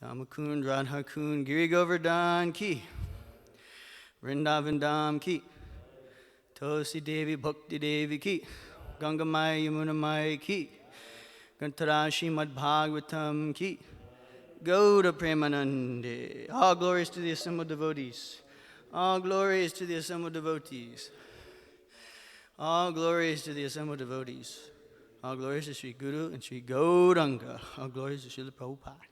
Shamakund, Radhakund, Giri Govardhan ki, Vrindavan Dham ki, Tulsi Devi Bhakti Devi ki, Gangamaya Yamuna Maya ki, Gantarashi Mad Bhagavatam ki, Gauda Premanande. All glories to the assembled devotees. All glories to the assembled devotees. All glories to the assembled devotees. All glories to Sri Guru and Sri Gauranga. All glories to Srila Prabhupada.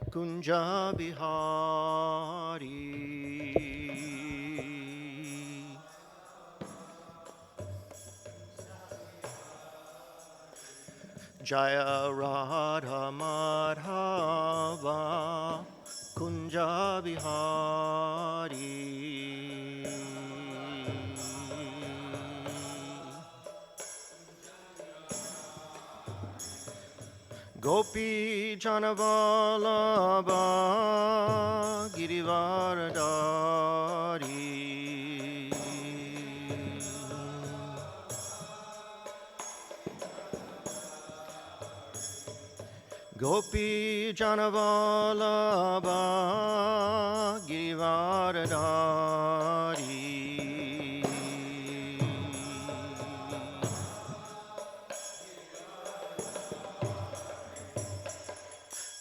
Kunja Bihari. Jaya Radha Madhava Kunja Bihari. Gopi Janavalabha Girivaradari. Gopi Janavalabha Girivaradari.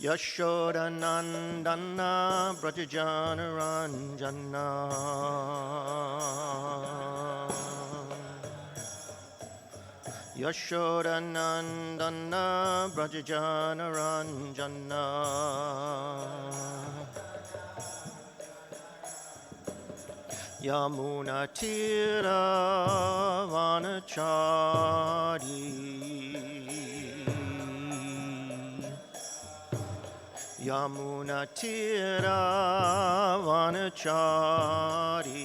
Yashoda Nandana Brajajana Ranjana. Yashoda Nandana Brajajana Ranjana. Yamuna Tira Vanachari. Yamuna Tira Vanachari.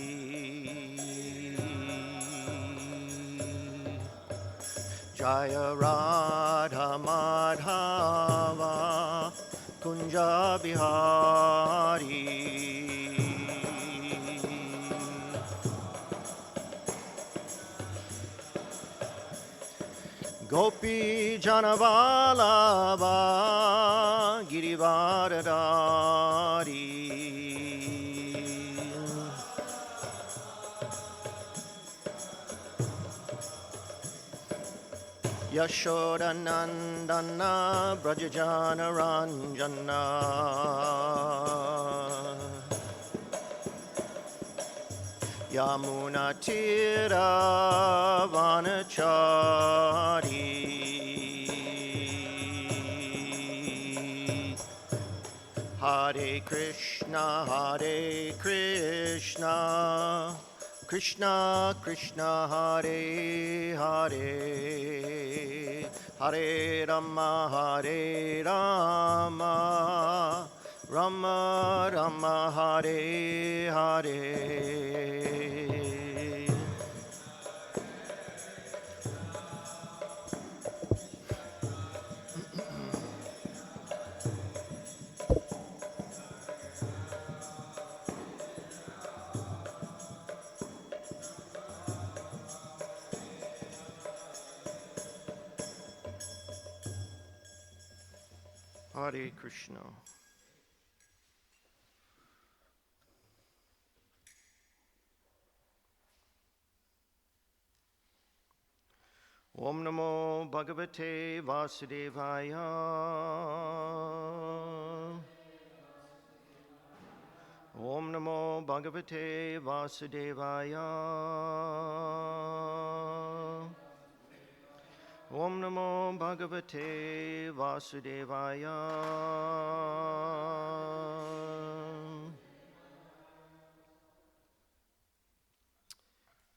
Jaya Radha Madhava Kunja Bihari. Gopi Janavalabha Girivaradari. Yashoda Nandana Brajajana Ranjana. Yamuna Tira Vanachari. Hare Krishna, Hare Krishna, Krishna Krishna, Hare Hare, Hare Rama, Hare Rama, Rama Rama, Hare Hare. Hare Krishna. Om Namo Bhagavate Vasudevaya. Om Namo Bhagavate Vasudevaya. Om Namo Bhagavate Vasudevaya.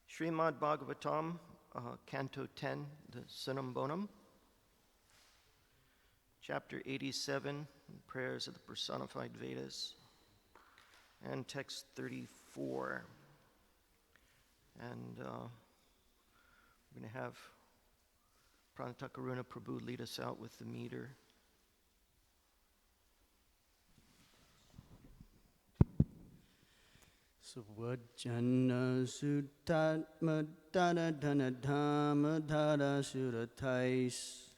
Srimad Bhagavatam, Canto 10, the Sunam Bonam, Chapter 87, Prayers of the Personified Vedas, and Text 34. And we're going to have Pranatakaruna Prabhu lead us out with the meter. Svajjana Sutatma Dana Dana Dhamma Dada Suratais.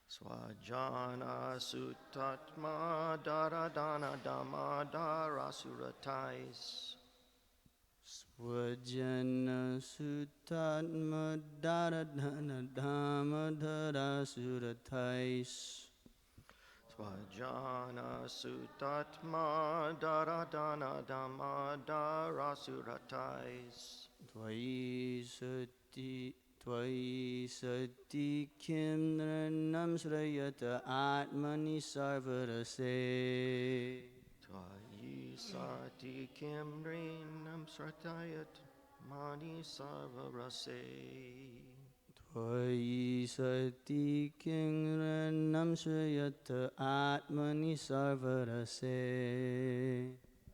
Swajana Sutatma Dara Dana Dhamma Dara Suratais. Svajjana Sutatma Dada Dana Dhamma Dada Suratais. Svajana Sutatma Dara Dana Dhamma Dara Suratais. Tvai Sati Tvayi sati kim nranam shrayata atmani sarvarase. Tvayi sati kim rinam sratayat mani sarvarase. Tvayi sati kim nranam shrayata atmani sarvarase.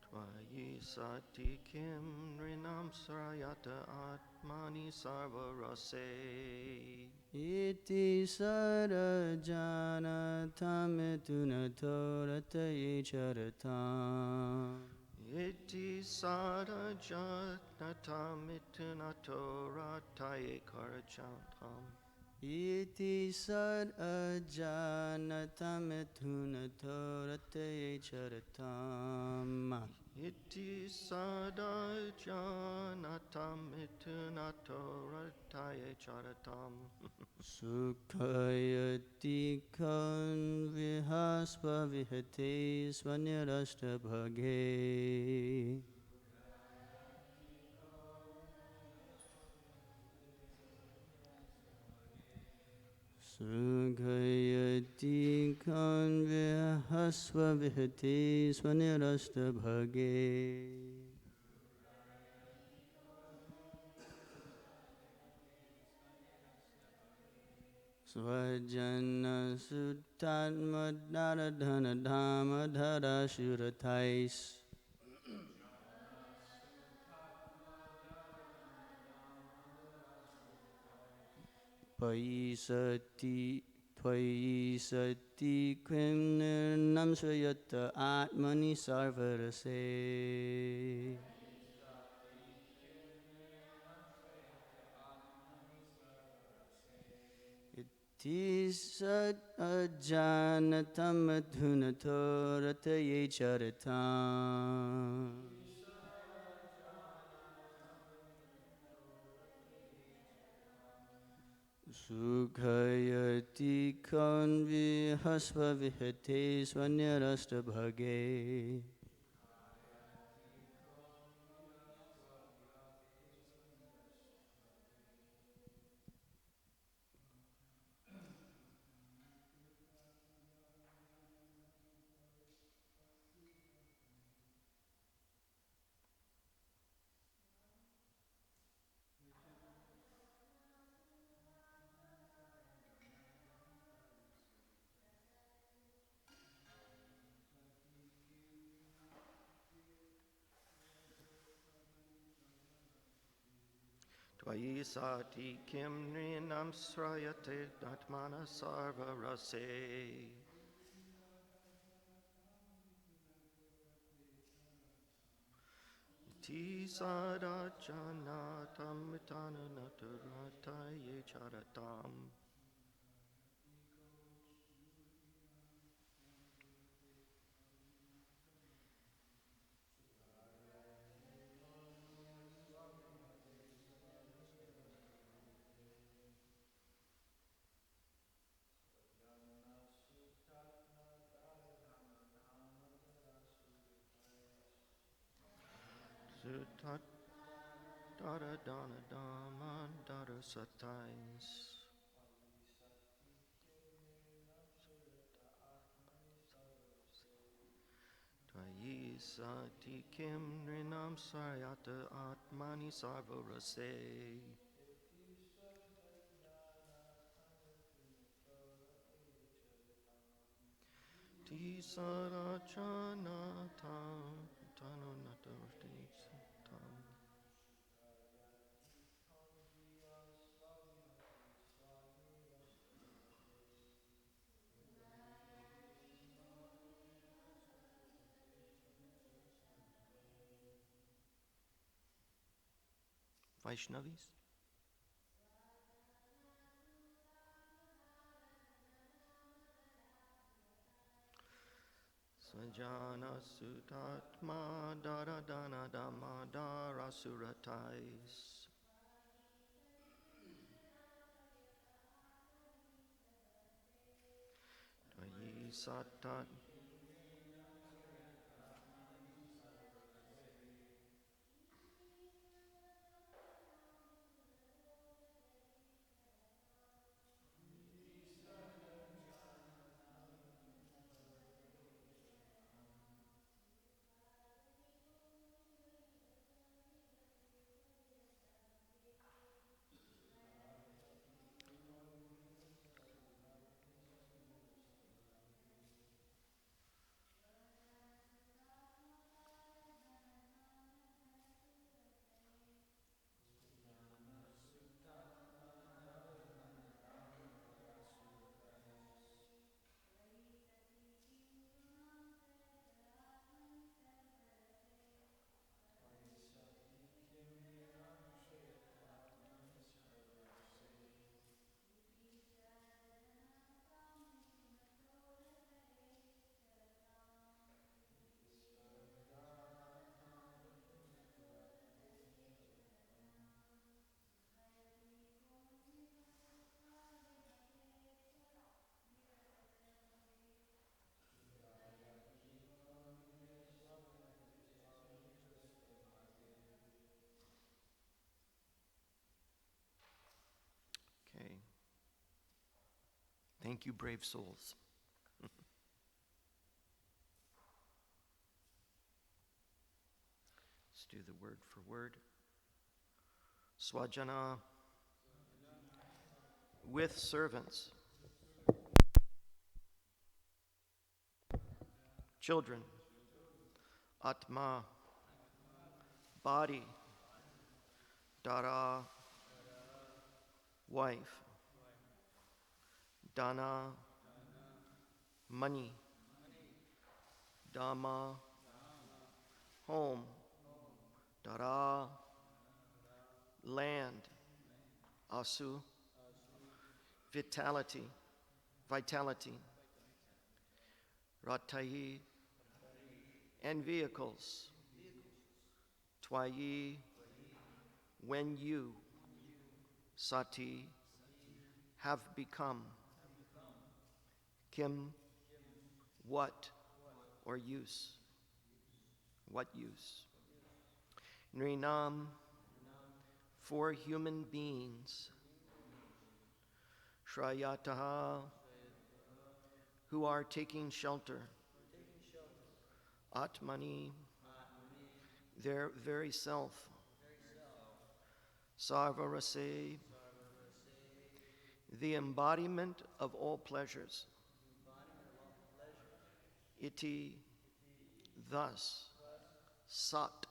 Tvayi sati kim rinam srayata atmani sarvarase. Iti sarajana tamituna rataye charatam. Iti sarajatnatamitunato rataye karachantam. Iti sarajana tamituna rataye charatam. Iti sadajanatamitunato rataye charatam. Sukhayati kan vihasva vihate svanirashta bhage. Sukhayati kan vihasva vihate svanirashta bhage. Svajana sutatma dharadhana dhamma dhara shuratais. Paisati Tvayisati kvim nirnam shrayata atmani sarvarase. Iti sat ajanatam adhunato rataye charitam. Sukhayati kan vihasva vihate svanyarashta bhage. Tvayi sati kim rinam srayate atmana sarvarase. Iti sadajanatamitunato charatam. Sutat dara dana dama dara satais. Tvayi sati kim rinam srayata atmani sarvarase. Ti sarachana tam tanu natarti tam. Vaishnavis. Sanjana sutatma dara dana dama dara suratais. Tvayi satat. Thank you, brave souls. Let's do the word for word. Swajana, with servants, children, Atma, body, Dara, wife, Dana, money, Dhamma, home, Dara, land, Asu, vitality, Ratayi, and vehicles, Twayi, when you, Sati, have become, Kim, what, or use, what use. Nrinam, for human beings, Shrayataha, who are taking shelter, Atmani, their very self, Sarvarase, the embodiment of all pleasures, Iti, thus, Sat,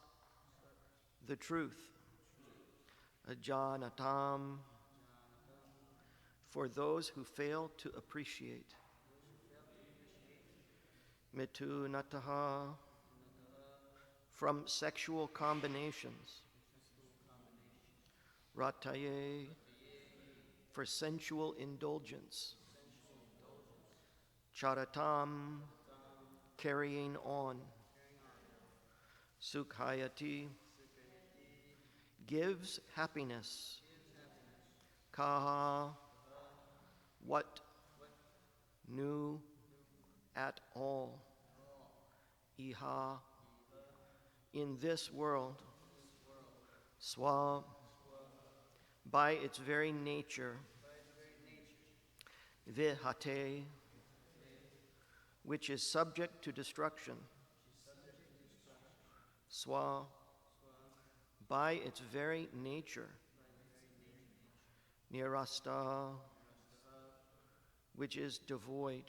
the truth, Ajanatam, for those who fail to appreciate, Mitunataha, from sexual combinations, Rataye, for sensual indulgence, Charatam, carrying on, Sukhayati, gives happiness, Kaha, what, new, at all, Iha, in this world, Swa, by its very nature, Vihate, which is subject to destruction, Swa, by its very nature, Nirasta, which is devoid,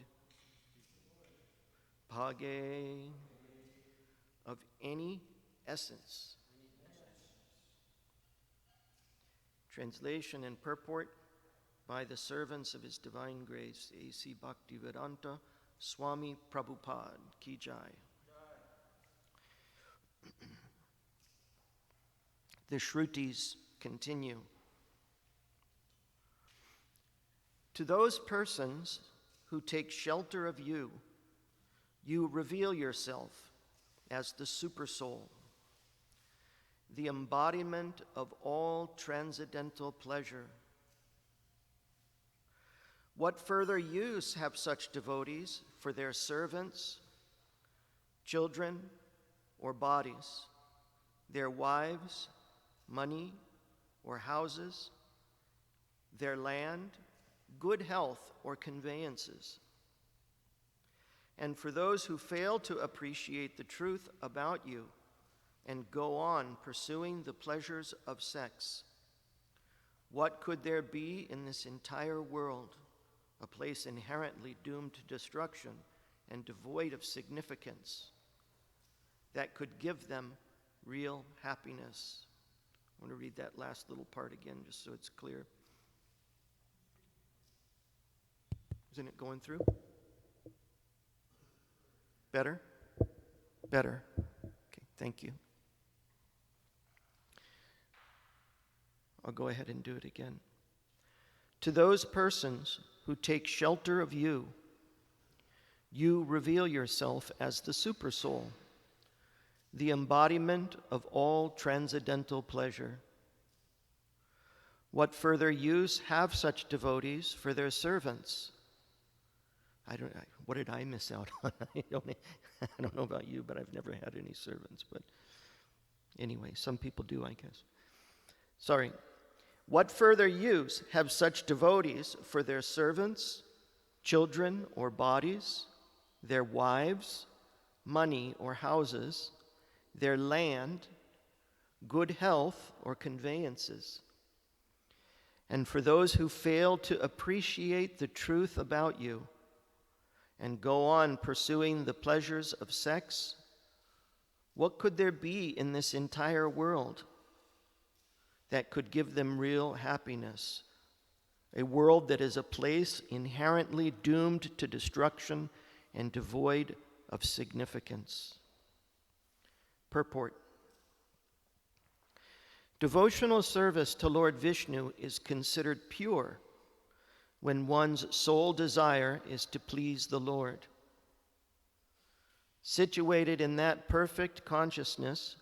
Bhage, of any essence. Translation and purport by the servants of His Divine Grace, A.C. Bhaktivedanta Swami Prabhupada Ki Jai. The Shrutis continue. To those persons who take shelter of you, you reveal yourself as the Supersoul, the embodiment of all transcendental pleasure. What further use have such devotees for their servants, children, or bodies, their wives, money, or houses, their land, good health, or conveyances? And for those who fail to appreciate the truth about you and go on pursuing the pleasures of sex, what could there be in this entire world, a place inherently doomed to destruction and devoid of significance, that could give them real happiness? I want to read that last little part again just so it's clear. Isn't it going through? Better? Better. Okay, thank you. I'll go ahead and do it again. To those persons who take shelter of you, you reveal yourself as the Supersoul, the embodiment of all transcendental pleasure. What further use have such devotees for their servants? What did I miss out on? I don't know about you, but I've never had any servants. But anyway, some people do, I guess. Sorry. What further use have such devotees for their servants, children or bodies, their wives, money or houses, their land, good health or conveyances. And for those who fail to appreciate the truth about you and go on pursuing the pleasures of sex, what could there be in this entire world that could give them real happiness? A world that is a place inherently doomed to destruction and devoid of significance. Purport. Devotional service to Lord Vishnu is considered pure when one's sole desire is to please the Lord. Situated in that perfect consciousness,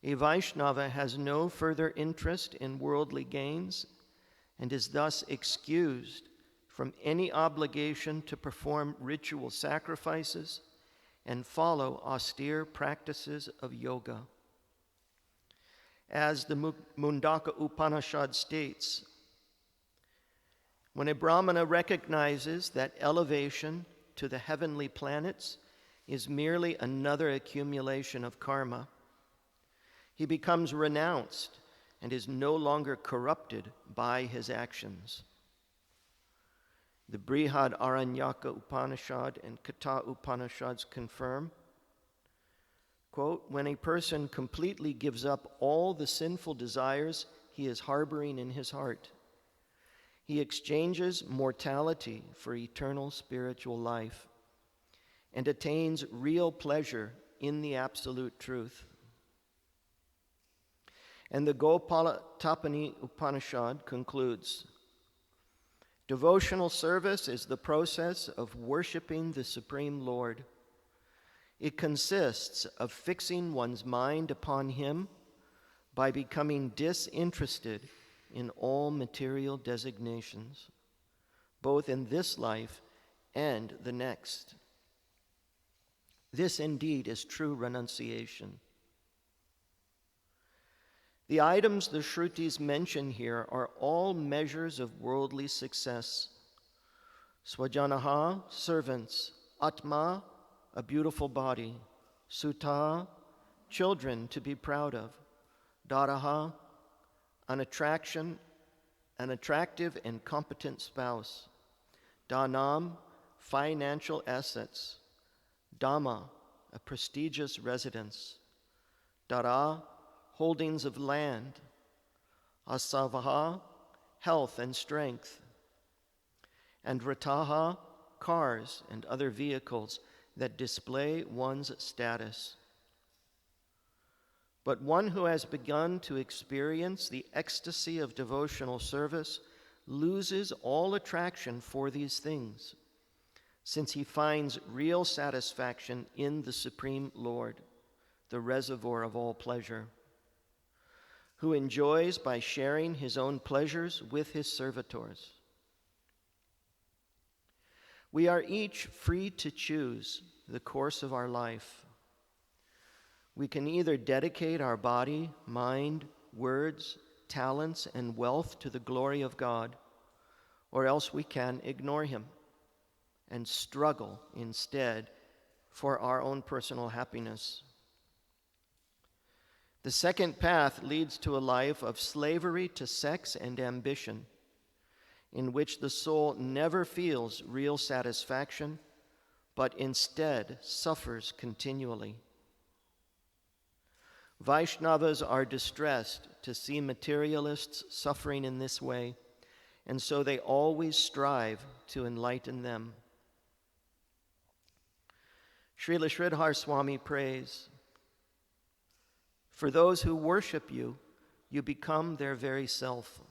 a Vaishnava has no further interest in worldly gains and is thus excused from any obligation to perform ritual sacrifices and follow austere practices of yoga. As the Mundaka Upanishad states, when a Brahmana recognizes that elevation to the heavenly planets is merely another accumulation of karma, he becomes renounced and is no longer corrupted by his actions. The Brihad Aranyaka Upanishad and Katha Upanishads confirm, quote, when a person completely gives up all the sinful desires he is harboring in his heart, he exchanges mortality for eternal spiritual life and attains real pleasure in the absolute truth. And the Gopala-Tapani Upanishad concludes, devotional service is the process of worshiping the Supreme Lord. It consists of fixing one's mind upon Him by becoming disinterested in all material designations, both in this life and the next. This indeed is true renunciation. The items the Shrutis mention here are all measures of worldly success. Swajanaha, servants. Atma, a beautiful body. Sutta, children to be proud of. Daraha, an attractive and competent spouse. Dhanam, financial assets. Dhamma, a prestigious residence. Dara, holdings of land. Asavaha, health and strength. And rataha, cars and other vehicles that display one's status. But one who has begun to experience the ecstasy of devotional service loses all attraction for these things, since he finds real satisfaction in the Supreme Lord, the reservoir of all pleasure, who enjoys by sharing his own pleasures with his servitors. We are each free to choose the course of our life. We can either dedicate our body, mind, words, talents, and wealth to the glory of God, or else we can ignore Him and struggle instead for our own personal happiness. The second path leads to a life of slavery to sex and ambition, in which the soul never feels real satisfaction, but instead suffers continually. Vaishnavas are distressed to see materialists suffering in this way, and so they always strive to enlighten them. Srila Sridhar Swami prays, for those who worship you, you become their very self,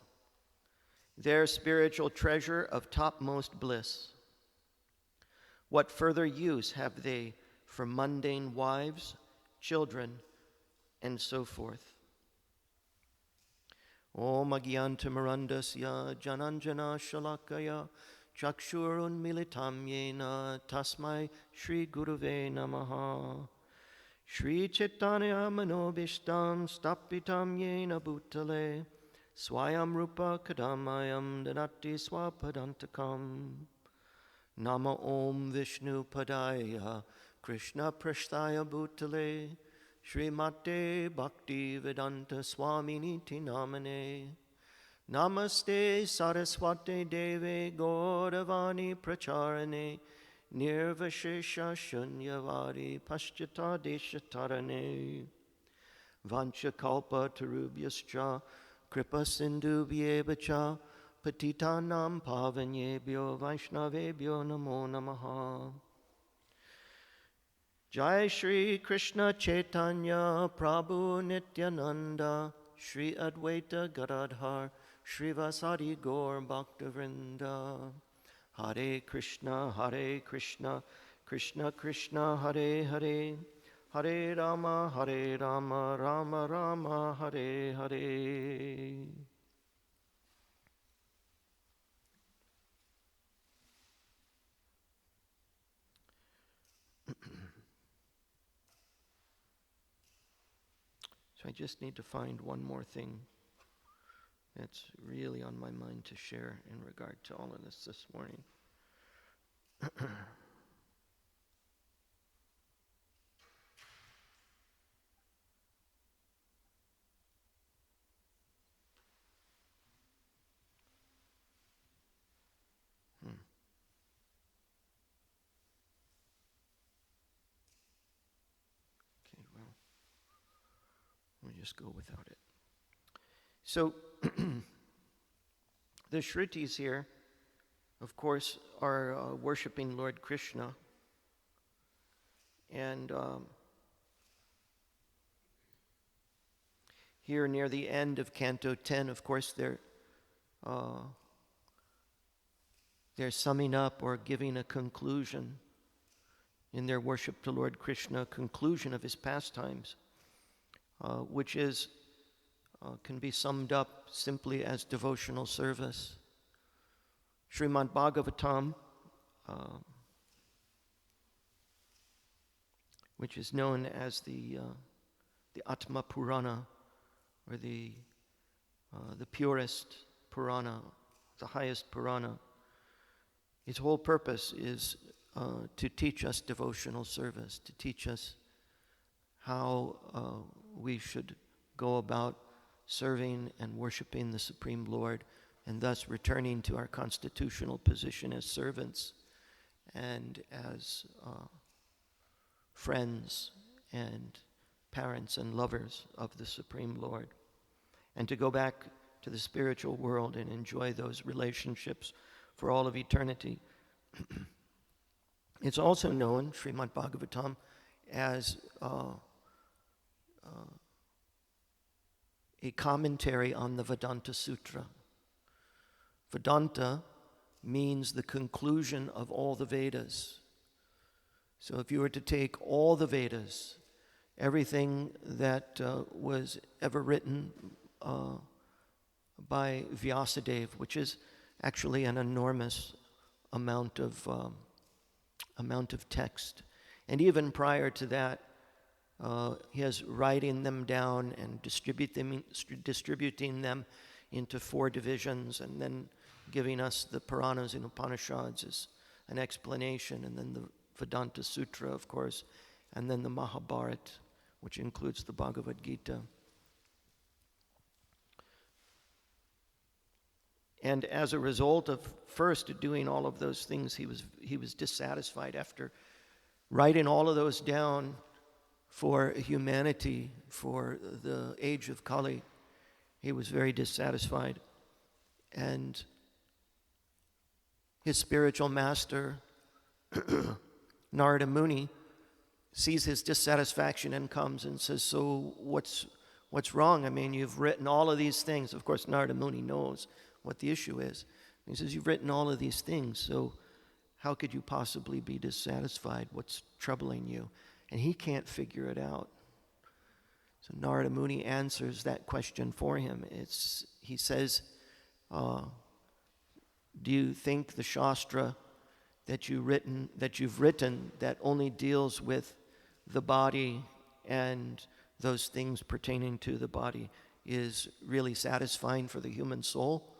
their spiritual treasure of topmost bliss. What further use have they for mundane wives, children, and so forth? Om Agyantamarandasya Jananjana Shalakaya Chakshurun Militam Yena Tasmai Shri Guruve Namaha Shri Chaitanya Manobishtam Stapitam Yena Bhutale Swayam Rupa Kadamayam Danati Swapadantakam Nama Om Vishnu Padaya Krishna Prasthaya Bhutale Srimate Bhakti Vedanta Swamini Tinamane Namaste Saraswate Deve Gauravani Pracharane Nirvashesha Shunyavadi Paschata Deshatarane Vanchakalpa Tarubhyascha Kripa Sindhubhyevacha Patitanam Pavanyebhyo Vaishnavebhyo Namo Namaha. Jai Shri Krishna Chaitanya Prabhu Nityananda Shri Advaita Gadadhar Shrivasadi Gaur Bhaktavrinda. Hare Krishna, Krishna Krishna, Hare Hare, Hare Rama, Rama Rama, Hare Hare. So I just need to find one more thing that's really on my mind to share in regard to all of this morning. Okay, well, we'll just go without it. So, the Shrutis here, of course, are worshiping Lord Krishna. And here near the end of Canto 10, of course, they're summing up or giving a conclusion in their worship to Lord Krishna, a conclusion of his pastimes, which is can be summed up simply as devotional service. Srimad Bhagavatam, which is known as the Atma Purana, or the purest Purana, the highest Purana. Its whole purpose is to teach us devotional service, to teach us how we should go about serving and worshiping the Supreme Lord, and thus returning to our constitutional position as servants and as friends and parents and lovers of the Supreme Lord, and to go back to the spiritual world and enjoy those relationships for all of eternity. It's also known, Srimad Bhagavatam, as a commentary on the Vedanta Sutra. Vedanta means the conclusion of all the Vedas. So if you were to take all the Vedas, everything that was ever written by Vyasadeva, which is actually an enormous amount of text, and even prior to that, he is writing them down and distributing them into 4 divisions, and then giving us the Puranas and Upanishads as an explanation, and then the Vedanta Sutra, of course, and then the Mahabharata, which includes the Bhagavad Gita. And as a result of first doing all of those things, he was dissatisfied. After writing all of those down for humanity, for the age of Kali, he was very dissatisfied. And his spiritual master, Narada Muni, sees his dissatisfaction and comes and says, so what's wrong? I mean, you've written all of these things. Of course, Narada Muni knows what the issue is. He says, you've written all of these things, so how could you possibly be dissatisfied? What's troubling you? And he can't figure it out. So Narada Muni answers that question for him. He says, do you think the Shastra that you've written that only deals with the body and those things pertaining to the body is really satisfying for the human soul?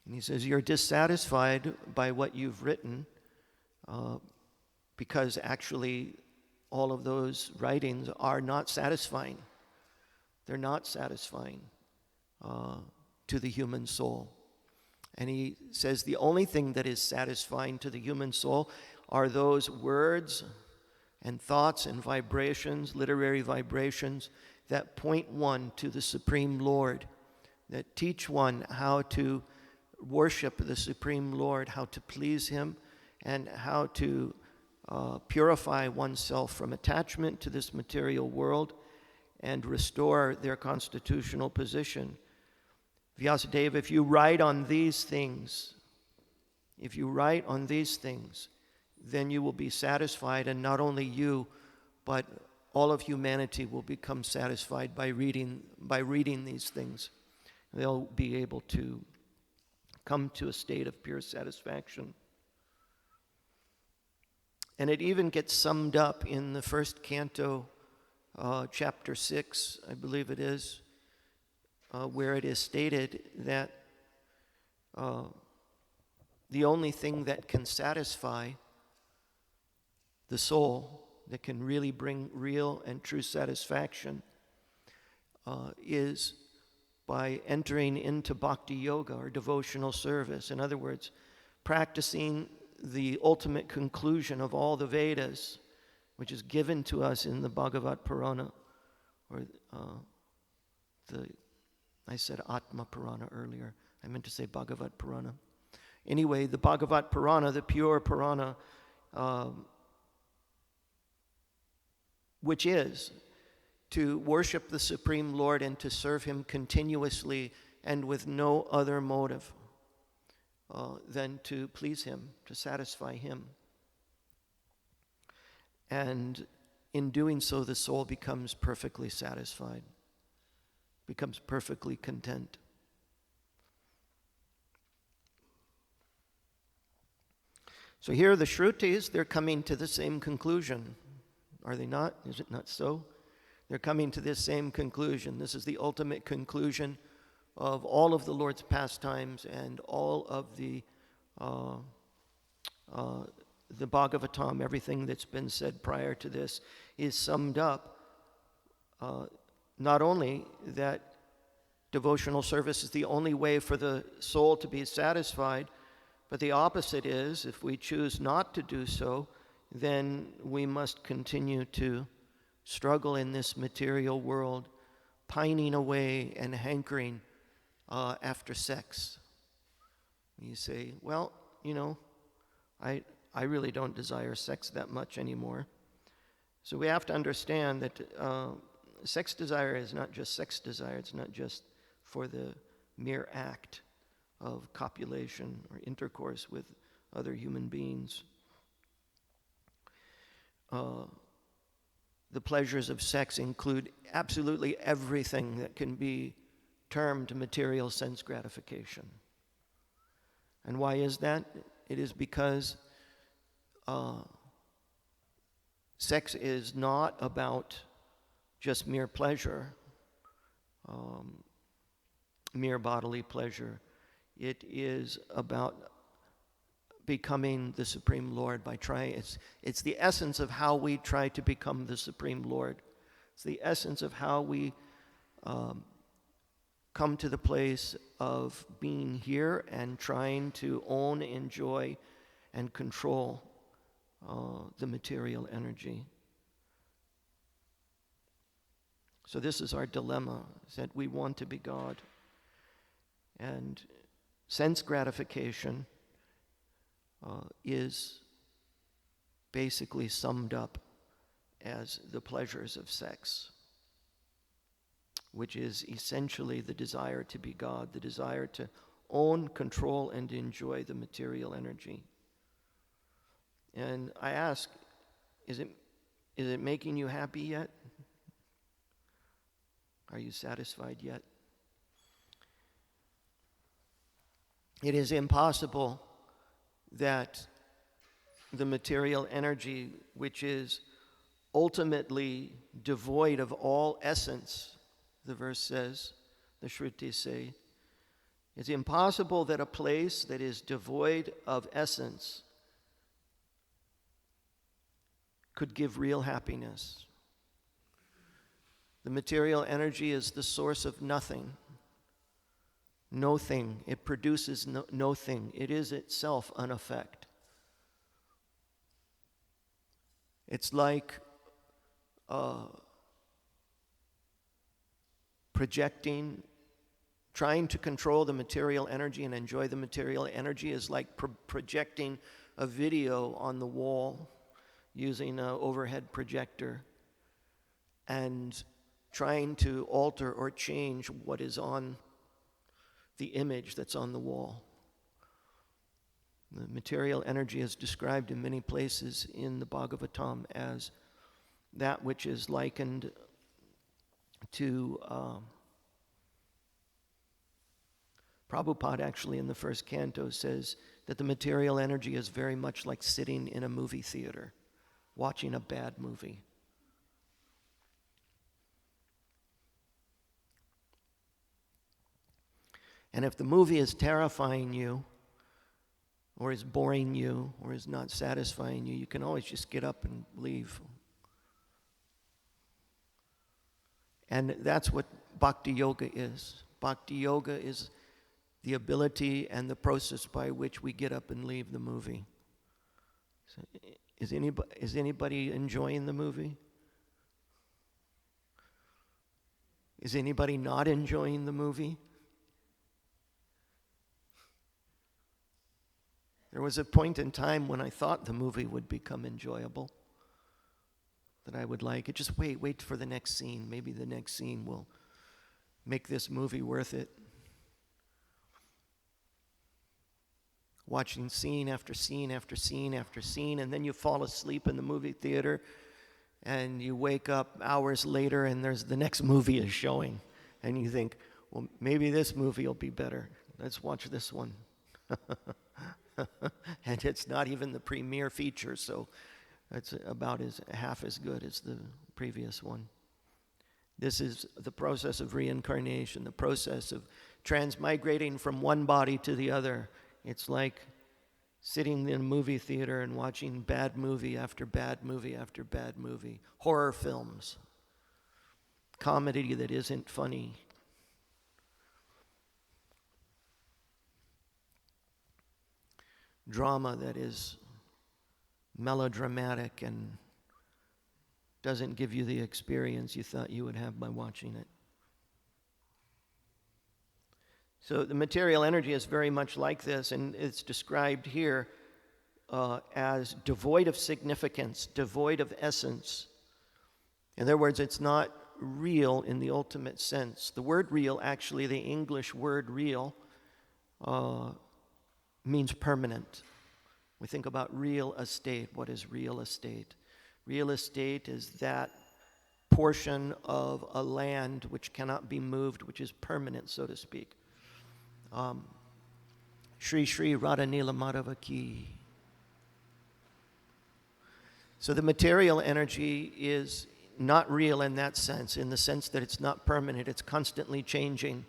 And he says, you're dissatisfied by what you've written because actually all of those writings are not satisfying. They're not satisfying to the human soul. And he says the only thing that is satisfying to the human soul are those words and thoughts and vibrations, literary vibrations, that point one to the Supreme Lord, that teach one how to worship the Supreme Lord, how to please Him, and how to purify oneself from attachment to this material world and restore their constitutional position. Vyasadeva, if you write on these things, then you will be satisfied, and not only you, but all of humanity will become satisfied by reading these things. They'll be able to come to a state of pure satisfaction. And it even gets summed up in the first canto, chapter 6, I believe it is, where it is stated that the only thing that can satisfy the soul, that can really bring real and true satisfaction, is by entering into bhakti yoga, or devotional service. In other words, practicing the ultimate conclusion of all the Vedas, which is given to us in the Bhagavad Purana, or I said Atma Purana earlier. I meant to say Bhagavad Purana. Anyway, the Bhagavad Purana, the pure Purana, which is to worship the Supreme Lord and to serve Him continuously and with no other motive than to please Him, to satisfy Him. And in doing so, the soul becomes perfectly satisfied, becomes perfectly content. So here the Shrutis, they're coming to the same conclusion. Are they not? Is it not so? They're coming to this same conclusion. This is the ultimate conclusion of all of the Lord's pastimes and all of the Bhagavatam, everything that's been said prior to this, is summed up. Not only that devotional service is the only way for the soul to be satisfied, but the opposite is, if we choose not to do so, then we must continue to struggle in this material world, pining away and hankering after sex. You say, well, I really don't desire sex that much anymore. So we have to understand that sex desire is not just sex desire. It's not just for the mere act of copulation or intercourse with other human beings. The pleasures of sex include absolutely everything that can be termed material sense gratification. And why is that? It is because sex is not about just mere pleasure, mere bodily pleasure. It is about becoming the Supreme Lord by trying. It's the essence of how we try to become the Supreme Lord. It's the essence of how we come to the place of being here and trying to own, enjoy, and control the material energy. So this is our dilemma, is that we want to be God. And sense gratification is basically summed up as the pleasures of sex, which is essentially the desire to be God, the desire to own, control, and enjoy the material energy. And I ask, is it making you happy yet? Are you satisfied yet? It is impossible that the material energy, which is ultimately devoid of all essence, the verse says, the Shrutis say, It's impossible that a place that is devoid of essence could give real happiness. The material energy is the source of nothing. No thing. It produces no thing. It is itself an effect. It's like trying to control the material energy and enjoy the material energy is like projecting a video on the wall using an overhead projector and trying to alter or change what is on the image that's on the wall. The material energy is described in many places in the Bhagavatam as that which is likened to Prabhupada actually in the first canto says that the material energy is very much like sitting in a movie theater, watching a bad movie. And if the movie is terrifying you, or is boring you, or is not satisfying you, you can always just get up and leave. And that's what Bhakti Yoga is. Bhakti Yoga is the ability and the process by which we get up and leave the movie. So is anybody enjoying the movie? Is anybody not enjoying the movie? There was a point in time when I thought the movie would become enjoyable, that I would like it. Just wait for the next scene. Maybe the next scene will make this movie worth it. Watching scene after scene after scene after scene, and then you fall asleep in the movie theater, and you wake up hours later, and the next movie is showing, and you think, well, maybe this movie will be better. Let's watch this one. And it's not even the premiere feature, so it's about half as good as the previous one. This is the process of reincarnation, the process of transmigrating from one body to the other. It's like sitting in a movie theater and watching bad movie after bad movie after bad movie. Horror films. Comedy that isn't funny. Drama that is melodramatic and doesn't give you the experience you thought you would have by watching it. So the material energy is very much like this, and it's described here as devoid of significance, devoid of essence. In other words, it's not real in the ultimate sense. The word real, actually, the English word real, means permanent. We think about real estate. What is real estate? Real estate is that portion of a land which cannot be moved, which is permanent, so to speak. Shri Shri Radha Nila Madhava Ki. So the material energy is not real in that sense, in the sense that it's not permanent, it's constantly changing.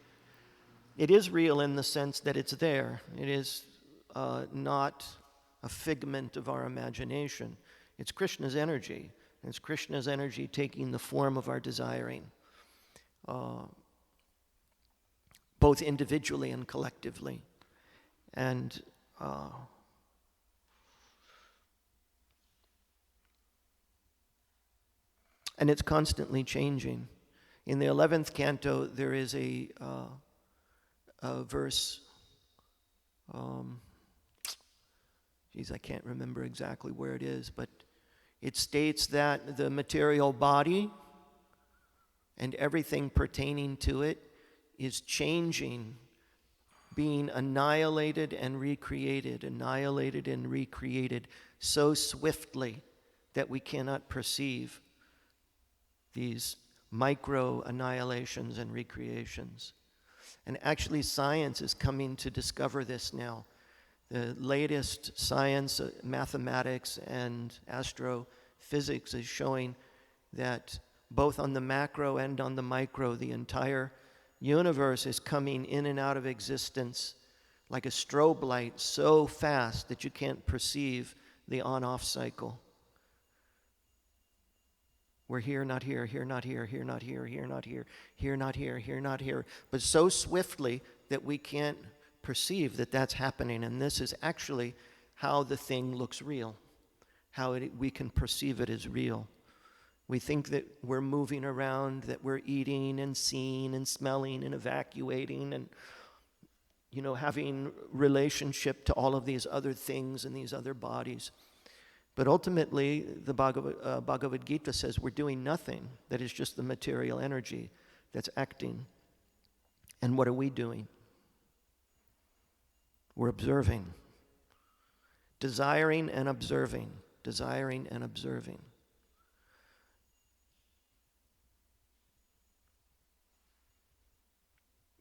It is real in the sense that it's there. It is not a figment of our imagination. It's Krishna's energy. And it's Krishna's energy taking the form of our desiring, both individually and collectively. And it's constantly changing. In the 11th canto, there is a verse. I can't remember exactly where it is, but it states that the material body and everything pertaining to it is changing, being annihilated and recreated so swiftly that we cannot perceive these micro annihilations and recreations. And actually science is coming to discover this now. The latest science, mathematics and astrophysics is showing that both on the macro and on the micro, the entire universe is coming in and out of existence like a strobe light so fast that you can't perceive the on-off cycle. We're here, not here, here, not here, here, not here, here, not here, here, not here, here, not here, but so swiftly that we can't perceive that that's happening. And this is actually how the thing looks real, how we can perceive it as real. We think that we're moving around, that we're eating and seeing and smelling and evacuating and, having relationship to all of these other things and these other bodies. But ultimately, the Bhagavad Gita says we're doing nothing. That is just the material energy that's acting. And what are we doing? We're observing. Desiring and observing. Desiring and observing.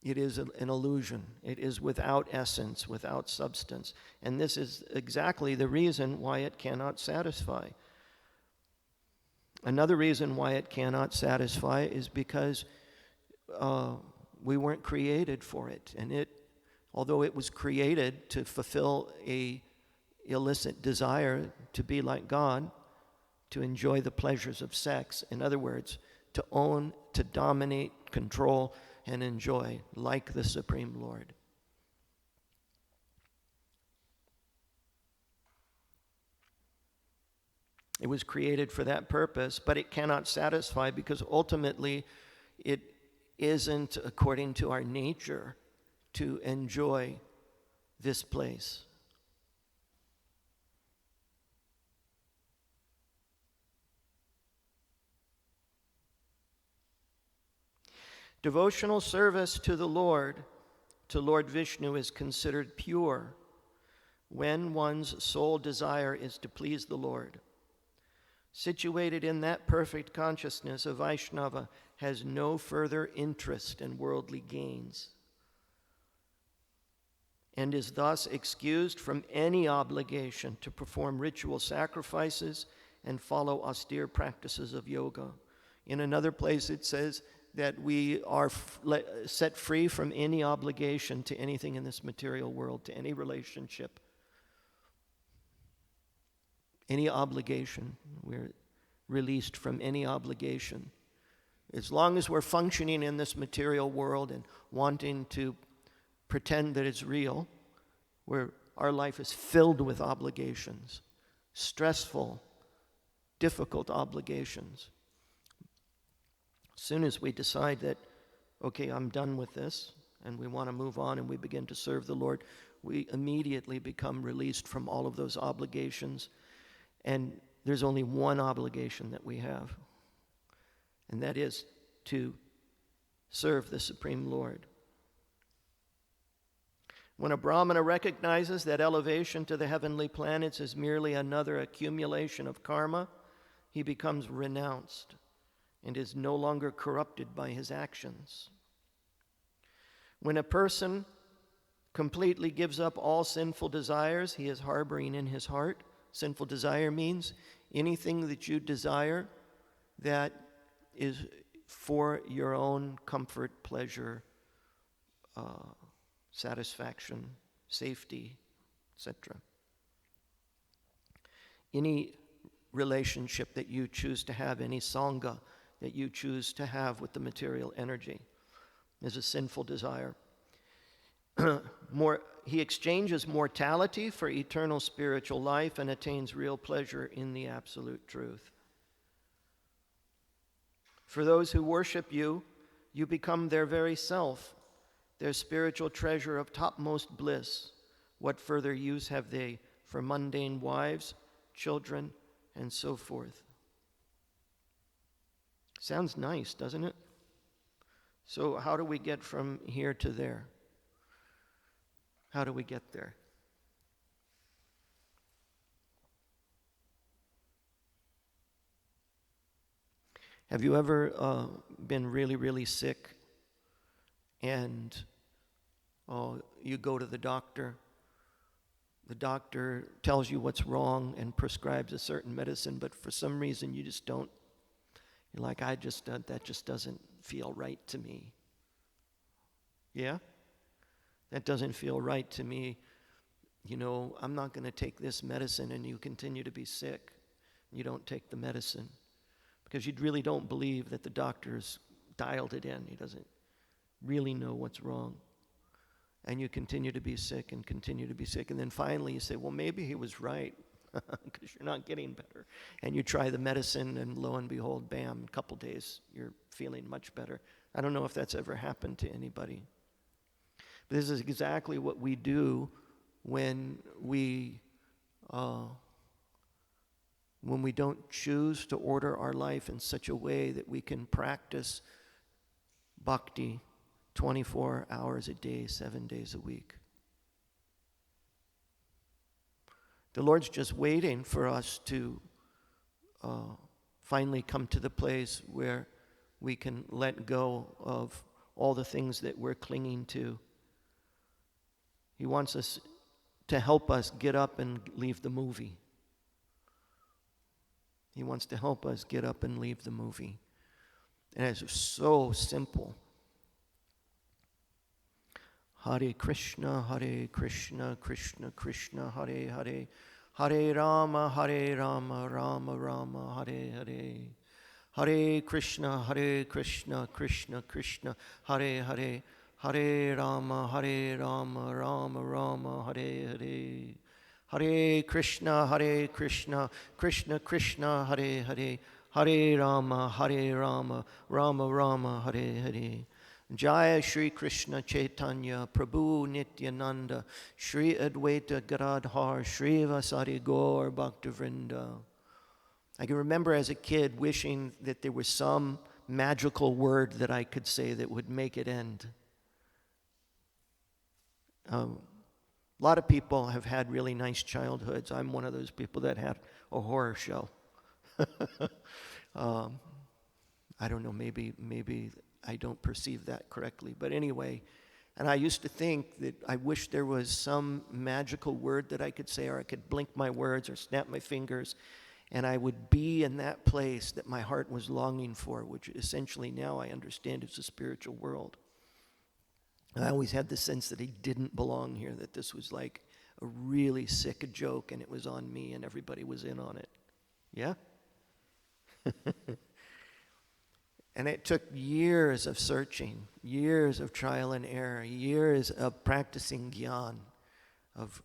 It is an illusion. It is without essence, without substance. And this is exactly the reason why it cannot satisfy. Another reason why it cannot satisfy is because we weren't created for it. And although it was created to fulfill a illicit desire to be like God, to enjoy the pleasures of sex, in other words, to own, to dominate, control, and enjoy like the Supreme Lord. It was created for that purpose, but it cannot satisfy because ultimately it isn't according to our nature to enjoy this place. Devotional service to the Lord, to Lord Vishnu, is considered pure when one's sole desire is to please the Lord. Situated in that perfect consciousness, a Vaishnava has no further interest in worldly gains and is thus excused from any obligation to perform ritual sacrifices and follow austere practices of yoga. In another place it says that we are set free from any obligation to anything in this material world, to any relationship, any obligation. We're released from any obligation. As long as we're functioning in this material world and wanting to pretend that it's real, our life is filled with obligations, stressful, difficult obligations. As soon as we decide that, okay, I'm done with this, and we want to move on and we begin to serve the Lord, we immediately become released from all of those obligations. And there's only one obligation that we have, and that is to serve the Supreme Lord. When a Brahmana recognizes that elevation to the heavenly planets is merely another accumulation of karma, he becomes renounced and is no longer corrupted by his actions. When a person completely gives up all sinful desires he is harboring in his heart, sinful desire means anything that you desire that is for your own comfort, pleasure, satisfaction, safety, etc. Any relationship that you choose to have, any sangha that you choose to have with the material energy is a sinful desire. He exchanges mortality for eternal spiritual life and attains real pleasure in the absolute truth. For those who worship you, you become their very self, their spiritual treasure of topmost bliss. What further use have they for mundane wives, children, and so forth? Sounds nice, doesn't it? So how do we get from here to there? How do we get there? Have you ever been really, really sick and you go to the doctor tells you what's wrong and prescribes a certain medicine, but for some reason you just don't, you're like, that just doesn't feel right to me. Yeah? That doesn't feel right to me. You know, I'm not going to take this medicine and you continue to be sick. You don't take the medicine because you really don't believe that the doctor's dialed it in. He doesn't really know what's wrong. And you continue to be sick and continue to be sick. And then finally you say, well, maybe he was right because you're not getting better. And you try the medicine and lo and behold, bam, a couple days, you're feeling much better. I don't know if that's ever happened to anybody. But this is exactly what we do when we don't choose to order our life in such a way that we can practice bhakti 24 hours a day, 7 days a week. The Lord's just waiting for us to finally come to the place where we can let go of all the things that we're clinging to. He wants us to help us get up and leave the movie. He wants to help us get up and leave the movie. And it's so simple. Hare Krishna, Krishna Krishna, Hare Hare. Hare Rama, Rama Rama, Hare Hare. Hare Krishna, Krishna Krishna, Hare Hare. Hare Rama, Rama Rama, Hare Hare. Hare Krishna, Krishna Krishna, Hare Hare. Hare Rama, Rama Rama, Hare Hare. Jaya Shri Krishna Chaitanya Prabhu Nityananda Shri Advaita Gadadhar Shri Vasari Gaur Bhaktavrinda. I can remember as a kid wishing that there was some magical word that I could say that would make it end. A lot of people have had really nice childhoods. I'm one of those people that had a horror show. I don't know, maybe I don't perceive that correctly. But anyway, and I used to think that I wish there was some magical word that I could say, or I could blink my words or snap my fingers, and I would be in that place that my heart was longing for, which essentially now I understand is the spiritual world. I always had the sense that he didn't belong here, that this was like a really sick joke and it was on me and everybody was in on it. Yeah? And it took years of searching, years of trial and error, years of practicing gyan, of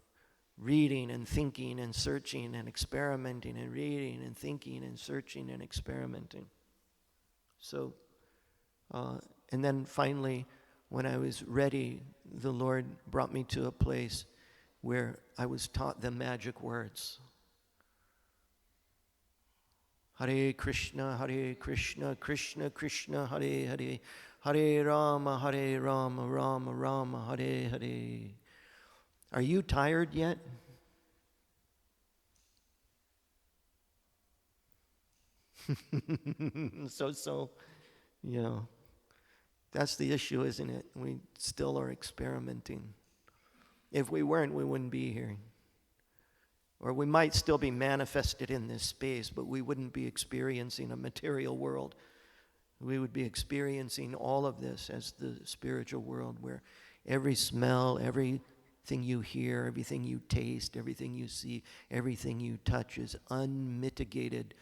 reading and thinking and searching and experimenting and reading and thinking and searching and experimenting. So, and then finally, when I was ready, the Lord brought me to a place where I was taught the magic words. Hare Krishna, Krishna Krishna, Hare Hare. Hare Rama, Rama Rama, Hare Hare. Are you tired yet? So, you know, that's the issue, isn't it? We still are experimenting. If we weren't, we wouldn't be here. Or we might still be manifested in this space, but we wouldn't be experiencing a material world. We would be experiencing all of this as the spiritual world, where every smell, everything you hear, everything you taste, everything you see, everything you touch is unmitigated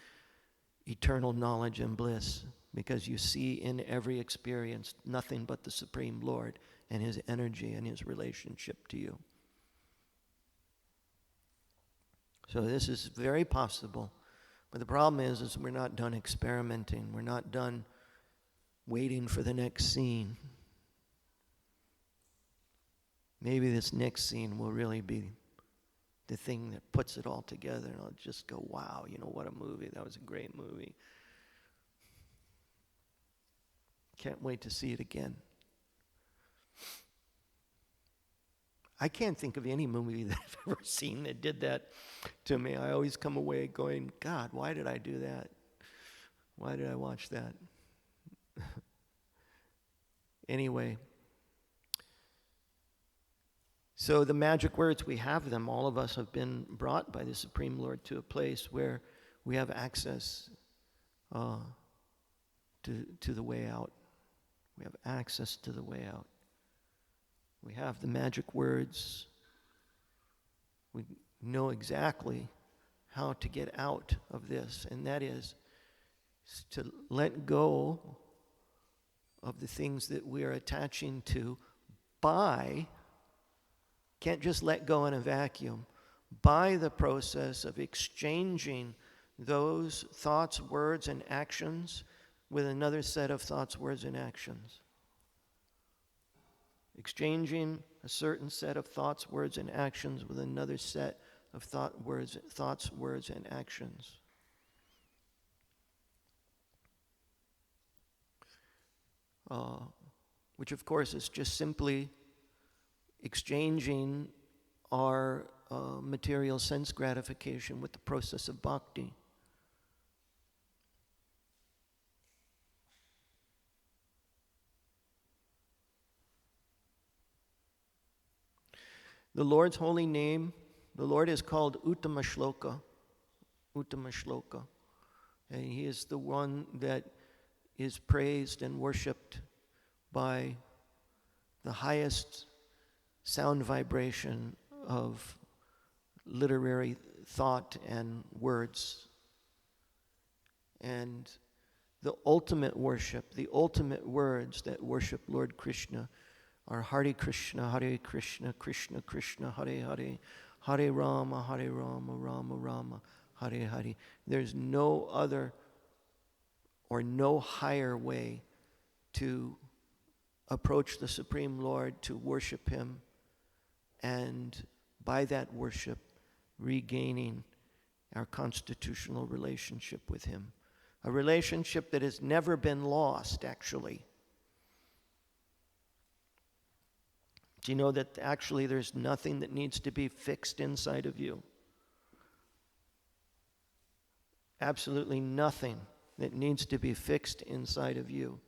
eternal knowledge and bliss, because you see in every experience nothing but the Supreme Lord and His energy and His relationship to you. So this is very possible, but the problem is we're not done experimenting. We're not done waiting for the next scene. Maybe this next scene will really be the thing that puts it all together, and I'll just go, wow, you know, what a movie. That was a great movie. Can't wait to see it again. I can't think of any movie that I've ever seen that did that to me. I always come away going, God, why did I do that? Why did I watch that? Anyway, so the magic words, we have them. All of us have been brought by the Supreme Lord to a place where we have access to the way out. We have access to the way out. We have the magic words. We know exactly how to get out of this, and that is to let go of the things that we are attaching to by, can't just let go in a vacuum, by the process of exchanging those thoughts, words, and actions with another set of thoughts, words, and actions. Exchanging a certain set of thoughts, words, and actions with another set of thoughts, words, and actions. Which of course is just simply exchanging our material sense gratification with the process of bhakti. The Lord's holy name, the Lord is called Uttama Shloka. Uttama Shloka. And He is the one that is praised and worshipped by the highest sound vibration of literary thought and words. And the ultimate worship, the ultimate words that worship Lord Krishna are Hare Krishna, Krishna Krishna, Hare Hare, Hare Rama, Rama Rama, Hare Hare. There's no other or no higher way to approach the Supreme Lord, to worship Him, and by that worship, regaining our constitutional relationship with Him. A relationship that has never been lost, actually. Do you know that actually there's nothing that needs to be fixed inside of you? Absolutely nothing that needs to be fixed inside of you.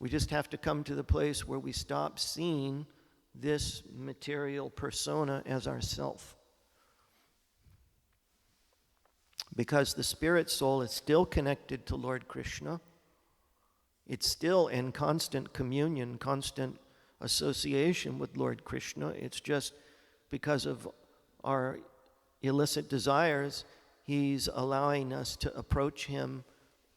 We just have to come to the place where we stop seeing this material persona as ourself. Because the spirit soul is still connected to Lord Krishna. It's still in constant communion, constant association with Lord Krishna. It's just because of our illicit desires, He's allowing us to approach Him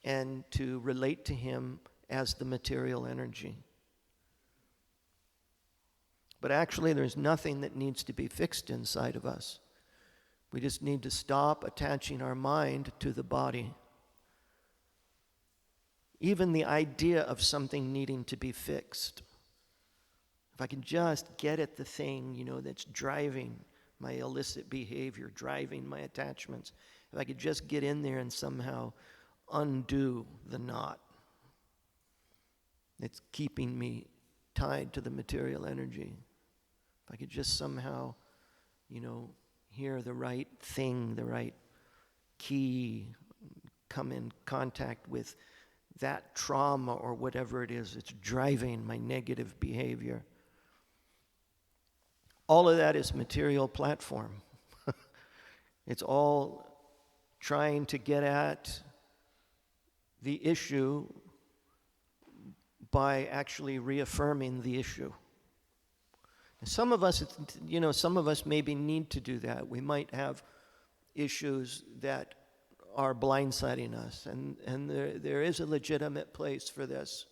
and to relate to Him as the material energy. But actually, there's nothing that needs to be fixed inside of us. We just need to stop attaching our mind to the body. Even the idea of something needing to be fixed. If I can just get at the thing, that's driving my illicit behavior, driving my attachments. If I could just get in there and somehow undo the knot that's keeping me tied to the material energy. If I could just somehow, hear the right thing, the right key, come in contact with that trauma or whatever it is that's driving my negative behavior. All of that is material platform. It's all trying to get at the issue by actually reaffirming the issue. And some of us maybe need to do that. We might have issues that are blindsiding us, and there is a legitimate place for this.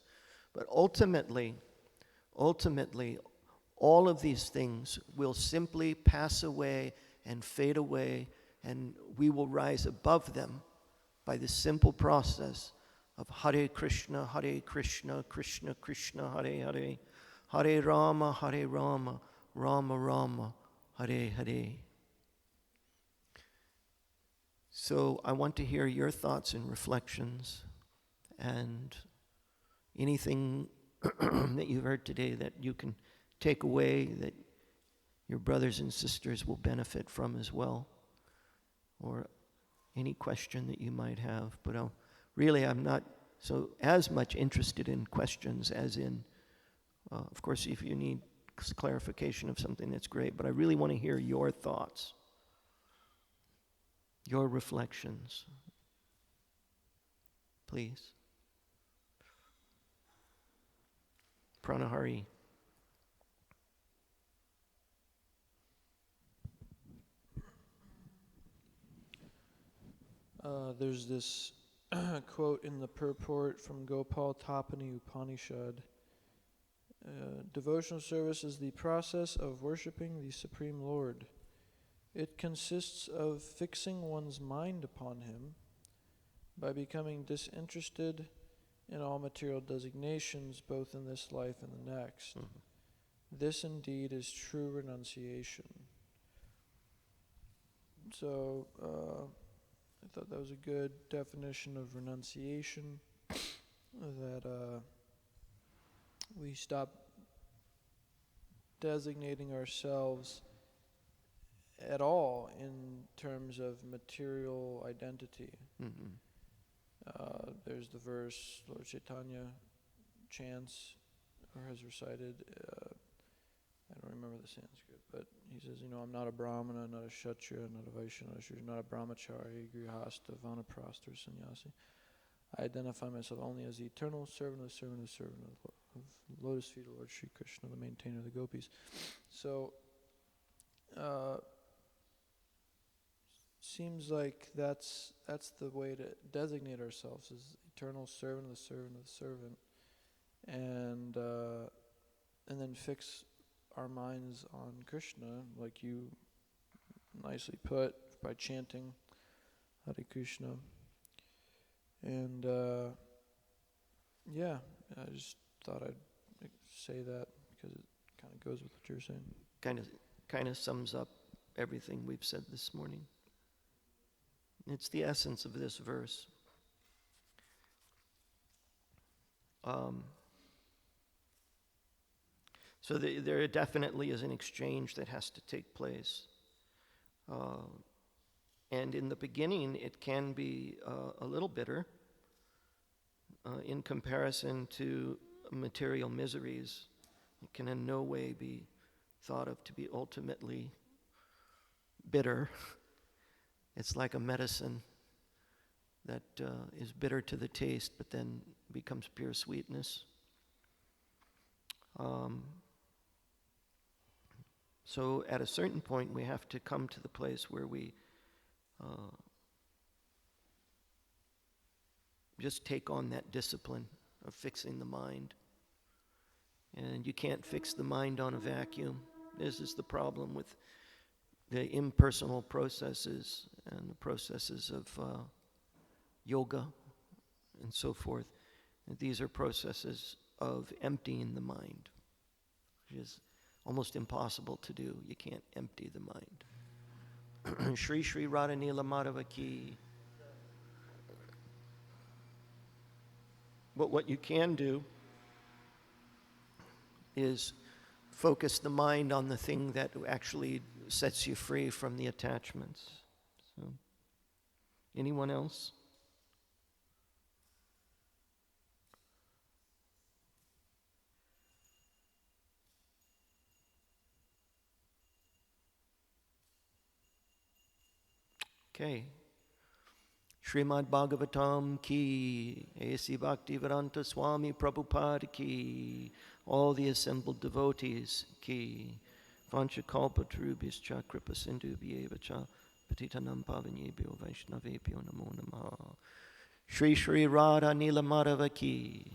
But ultimately, all of these things will simply pass away and fade away, and we will rise above them by the simple process of Hare Krishna, Krishna Krishna, Hare Hare, Hare Rama, Rama Rama, Hare Hare. So I want to hear your thoughts and reflections, and anything that you've heard today that you can take away that your brothers and sisters will benefit from as well, or any question that you might have. But I'm not so as much interested in questions as in, of course, if you need clarification of something, that's great, but I really want to hear your thoughts, your reflections. Please. Pranahari. There's this quote in the purport from Gopal Tapani Upanishad. Devotional service is the process of worshipping the Supreme Lord. It consists of fixing one's mind upon Him by becoming disinterested in all material designations, both in this life and the next. Mm-hmm. This indeed is true renunciation. So, I thought that was a good definition of renunciation, that we stop designating ourselves at all in terms of material identity. Mm-hmm. There's the verse Lord Chaitanya chants or has recited. I don't remember the Sanskrit, but he says, I'm not a Brahmana, not a Kshatriya, not a Vaishya, not a Shudra, not a Brahmachari, Grihastha, Vanaprastha, or Sannyasi. I identify myself only as the eternal servant of the servant of the servant of lotus feet of Lord Sri Krishna, the maintainer of the gopis. So, seems like that's the way to designate ourselves as eternal servant of the servant of the servant, and then fix our minds on Krishna, like you nicely put, by chanting Hare Krishna. And I just thought I'd say that because it kind of goes with what you're saying. Kind of sums up everything we've said this morning. It's the essence of this verse. So there definitely is an exchange that has to take place. And in the beginning, it can be a little bitter in comparison to material miseries. It can in no way be thought of to be ultimately bitter. It's like a medicine that is bitter to the taste, but then becomes pure sweetness. So at a certain point, we have to come to the place where we just take on that discipline of fixing the mind. And you can't fix the mind on a vacuum. This is the problem with the impersonal processes and the processes of yoga and so forth. And these are processes of emptying the mind, which is almost impossible to do. You can't empty the mind. Shri Shri Radha Nila Madhava Ki. But what you can do is focus the mind on the thing that actually sets you free from the attachments. So, anyone else? Okay. Srimad Bhagavatam ki, A.C. Bhaktivedanta Swami Prabhupada ki, all the assembled devotees ki, Vanchakalpatarubhyascha kripa sindhubhyeva cha, patitanam pavanebhyo vaishnavebhyo namo namaha. Shri Shri Radha Nila Madhava ki.